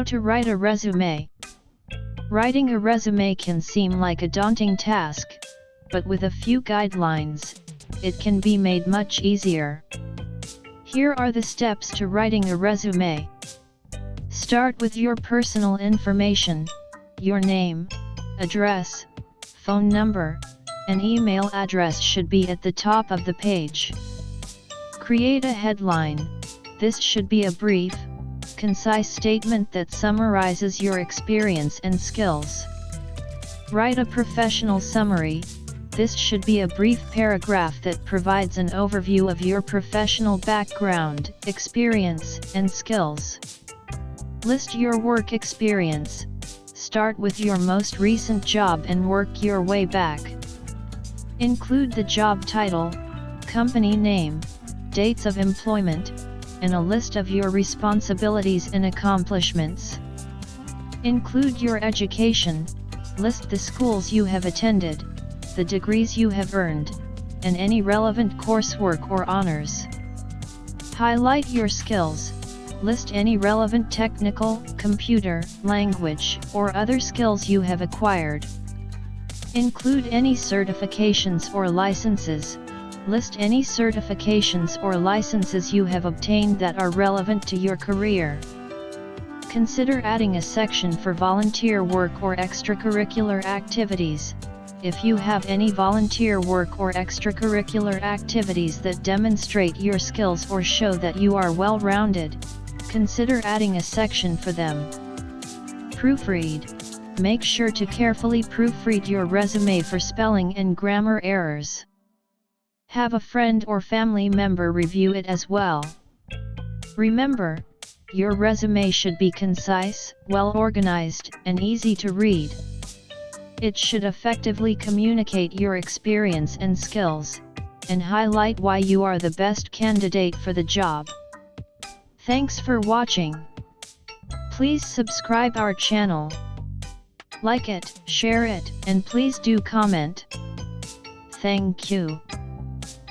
How to write a resume. Writing a resume can seem like a daunting task, but with a few guidelines, it can be made much easier. Here are the steps to writing a resume. Start with your personal information, your name, address, phone number, and email address should be at the top of the page. Create a headline. This should be a brief, concise statement that summarizes your experience and skills. Write a professional summary. This should be a brief paragraph that provides an overview of your professional background, experience, and skills. List your work experience. Start with your most recent job and work your way back. Include the job title, company name, dates of employment, and a list of your responsibilities and accomplishments. Include your education. List the schools you have attended, the degrees you have earned, and any relevant coursework or honors. Highlight your skills. List any relevant technical, computer, language, or other skills you have acquired. Include any certifications or licenses. List any certifications or licenses you have obtained that are relevant to your career. Consider adding a section for volunteer work or extracurricular activities. If you have any volunteer work or extracurricular activities that demonstrate your skills or show that you are well-rounded, consider adding a section for them. Proofread. Make sure to carefully proofread your resume for spelling and grammar errors. Have a friend or family member review it as well. Remember, your resume should be concise, well-organized, and easy to read. It should effectively communicate your experience and skills, and highlight why you are the best candidate for the job. Thanks for watching. Please subscribe our channel. Like it, share it, and please do comment. Thank you.